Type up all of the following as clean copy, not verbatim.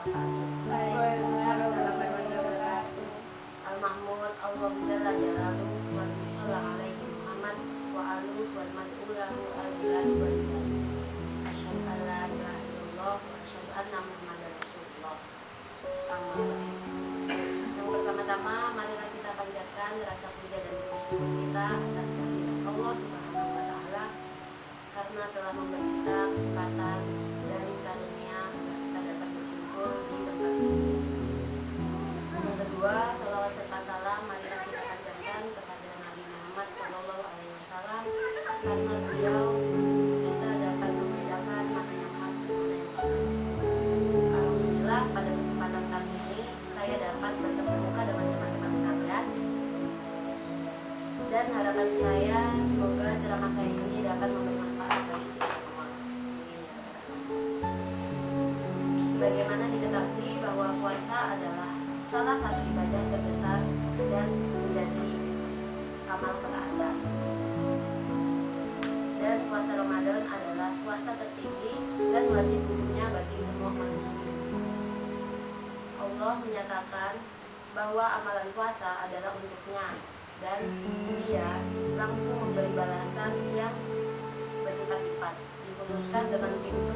wabarakatuh. Waalaikumsalam warahmatullahi wabarakatuh. Al-Mahmud Allah Jalla Jalaluhu wa sallallahu alaihi Muhammad wa alu wal mad'ulahu al-bilad wal jannah. Asyhadu an la ilaha illallah wa asyhadu anna Muhammadar Rasulullah. Amma ba'du. Yang pertama-tama marilah kita panjatkan rasa puja dan syukur kita atas kehadirat Allah Subhanahu wa taala karena telah memberi kita kesempatan dan karunia agar kita dapat berkumpul di tempat ini. Yang kedua, sholawat serta salam marilah kita panjatkan kepada Nabi Muhammad SAW karena beliau kita dapat membedakan mana yang hak dan mana yang batil. Alhamdulillah pada kesempatan kali ini saya dapat bertemu muka dengan teman-teman sekalian dan harapan saya semoga ceramah saya ini dapat memberi manfaat bagi kita semua. Sebagaimana diketahui bahwa puasa adalah salah satu ibadah terbesar dan menjadi amal ketaatan. Dan puasa Ramadan adalah puasa tertinggi dan wajib hukumnya bagi semua manusia. Allah menyatakan bahwa amalan puasa adalah untuknya dan Dia langsung memberi balasan yang berlipat-lipat. Dikhususkan dengan pintu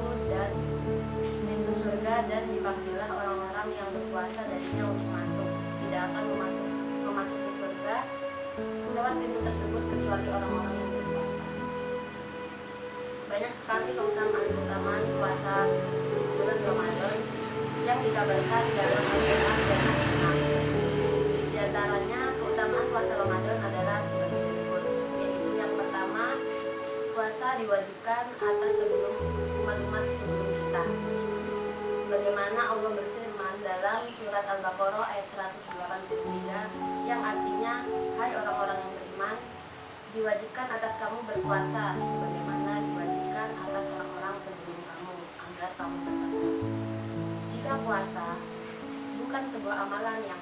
surga dan dipanggillah orang-orang yang berpuasa darinya untuk masuk. Tidak akan memasuki surga lewat pintu tersebut kecuali orang-orang yang berpuasa. Banyak sekali keutamaan puasa bulan Ramadan yang dikabarkan dalam Al-Quran dan As-Sunnah. Di antaranya keutamaan puasa Ramadan adalah sebagai berikut, yaitu yang pertama, puasa diwajibkan atas umat-umat sebelum kita. Sebagaimana Allah berfirman dalam surat Al-Baqarah ayat 183 yang artinya, hai orang-orang yang beriman, diwajibkan atas kamu berpuasa sebagaimana diwajibkan atas orang-orang sebelum kamu agar kamu bertakwa. Jika puasa bukan sebuah amalan yang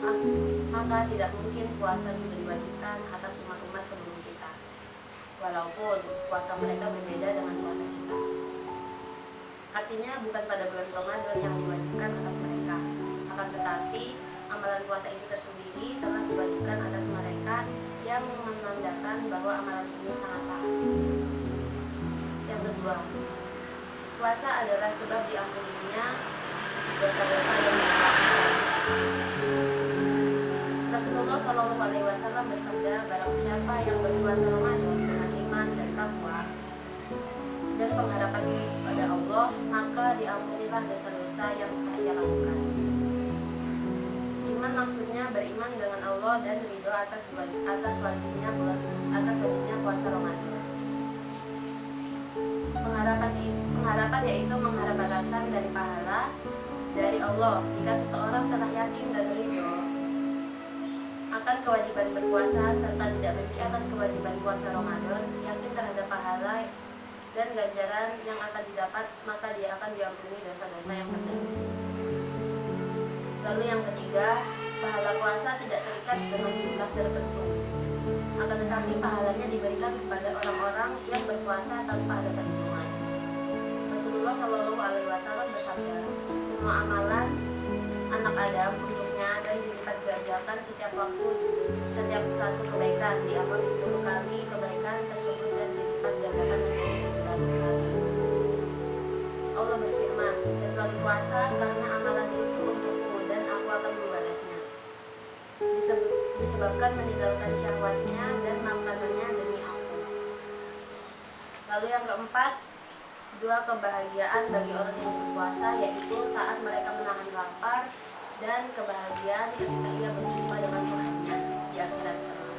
agung, maka tidak mungkin puasa juga diwajibkan atas umat-umat sebelum kita, walaupun puasa mereka berbeda dengan puasa kita. Artinya bukan pada bulan Ramadan yang diwajibkan atas mereka, akan tetapi amalan puasa itu tersendiri telah diwajibkan atas mereka yang menandakan bahwa amalan ini sangat taat. Yang kedua, puasa adalah sebab diampuninya dosa-dosa yang dilakukan. Rasulullah SAW bersabda, barang siapa yang berpuasa Ramadan dengan iman dan takwa dan pengharapan pada Allah, maka diampunilah dosa-dosa yang ia lakukan. Iman maksudnya beriman dengan Allah dan ridho atas wajibnya puasa Ramadan. Pengharapan yaitu mengharap balasan dari pahala dari Allah. Jika seseorang telah yakin dan ridho akan kewajiban berpuasa serta tidak benci atas kewajiban puasa Ramadan, yakin terhadap pahala dan ganjaran yang akan didapat, maka dia akan diampuni dosa-dosa yang terjadi. Lalu yang ketiga, pahala puasa tidak terikat dengan jumlah tertentu, akan tetapi pahalanya diberikan kepada orang-orang yang berpuasa tanpa ada perhitungan. Rasulullah SAW bersabda, semua amalan anak Adam untuknya dan dilipat gandakan setiap waktu, setiap satu kebaikan diampun 10 kali kebaikan tersebut dan dilipat gandakan menjadi 700 kali. Allah berfirman, kecuali puasa karena amalan itu untukku dan aku akan membalasnya. Disebabkan meninggalkan syahwatnya dan makanannya demi aku. Lalu yang keempat, dua kebahagiaan bagi orang yang berpuasa, yaitu saat mereka menahan lapar dan kebahagiaan ketika ia berjumpa dengan Tuhannya di akhirat kelak.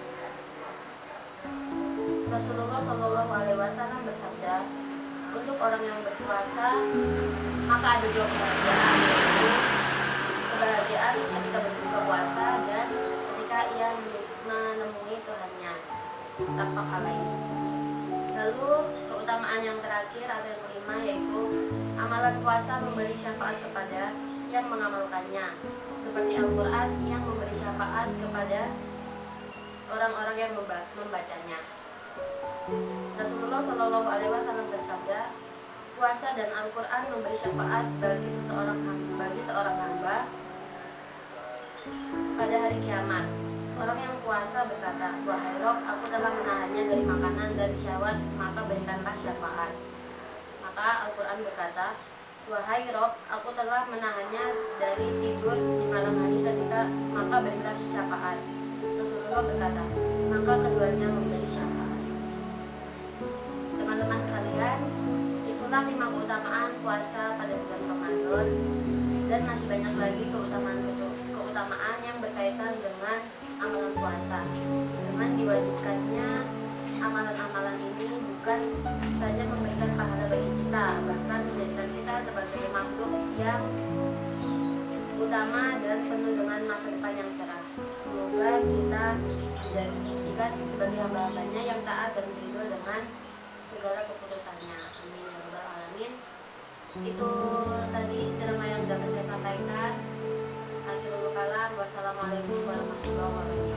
Rasulullah SAW bersabda, untuk orang yang berpuasa maka ada dua kebahagiaan, yaitu kebahagiaan ketika berbuka puasa dan ketika ia menemui Tuhannya. Tafaq alaihi. Lalu keutamaan yang terakhir atau yang kelima, yaitu amalan puasa memberi syafaat kepada yang mengamalkannya, seperti Al-Quran yang memberi syafaat kepada orang-orang yang membacanya. Rasulullah SAW bersabda, puasa dan Al-Quran memberi syafaat bagi seorang hamba pada hari kiamat. Orang yang puasa berkata, "Wahai Rob, aku telah menahannya dari makanan dan syahwat, maka berikanlah syafaat." Maka Al-Quran berkata, "Wahai Rob, aku telah menahannya dari tidur di malam hari maka berilah syafaat." Rasulullah berkata, "Maka keduanya memberi syafaat." Teman-teman sekalian, itulah 5 keutamaan puasa pada bulan Ramadan, dan masih banyak lagi keutamaan yang berkaitan dengan amalan puasa. Dengan diwajibkannya amalan-amalan ini bukan saja memberikan pahala bagi kita, bahkan menjadikan kita sebagai makhluk yang utama dan penuh dengan masa depan yang cerah. Semoga kita dijadikan sebagai hamba-hambanya yang taat dan ridho dengan segala keputusannya. Amin ya rabbal alamin. Itu tadi ceramah yang dapat saya sampaikan. Akhirul kalam. Wassalamualaikum warahmatullahi wabarakatuh.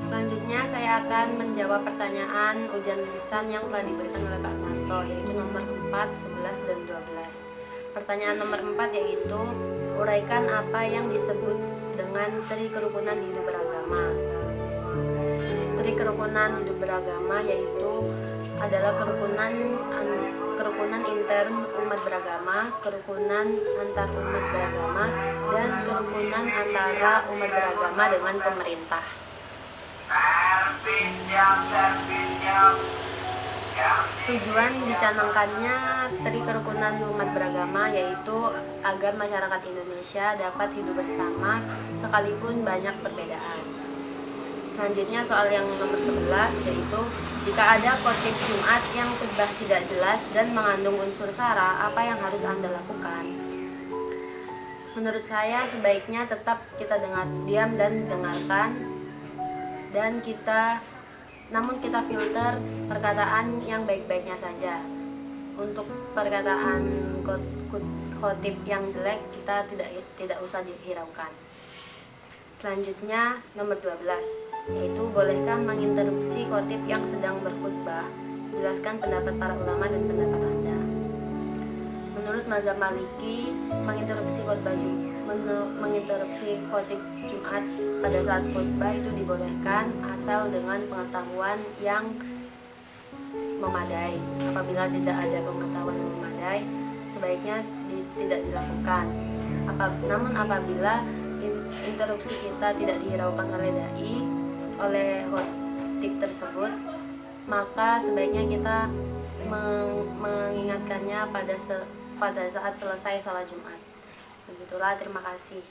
Selanjutnya saya akan menjawab pertanyaan ujian lisan yang telah diberikan oleh Pak Manto, yaitu nomor 4, 11, dan 12. Pertanyaan nomor 4 yaitu, uraikan apa yang disebut dengan tri kerukunan hidup beragama. Tri kerukunan hidup beragama yaitu adalah kerukunan intern umat beragama, kerukunan antar umat beragama, dan kerukunan antara umat beragama dengan pemerintah. Tujuan dicanangkannya tri kerukunan umat beragama yaitu agar masyarakat Indonesia dapat hidup bersama sekalipun banyak perbedaan. Selanjutnya soal yang nomor 11 yaitu, jika ada khotib Jumat yang khutbah tidak jelas dan mengandung unsur sara, apa yang harus Anda lakukan? Menurut saya sebaiknya tetap kita diam dan dengarkan, dan namun kita filter perkataan yang baik-baiknya saja. Untuk perkataan khotib yang jelek kita tidak usah dihiraukan. Selanjutnya nomor 12 yaitu, bolehkah menginterupsi khotib yang sedang berkhutbah? Jelaskan pendapat para ulama dan pendapat Anda. Menurut mazhab Maliki, menginterupsi khotib Jumat pada saat khutbah itu dibolehkan asal dengan pengetahuan yang memadai. Apabila tidak ada pengetahuan yang memadai, sebaiknya tidak dilakukan. Namun apabila interupsi kita tidak dihiraukan oleh khotib tersebut, maka sebaiknya kita mengingatkannya pada saat selesai salat Jumat. Begitulah, terima kasih.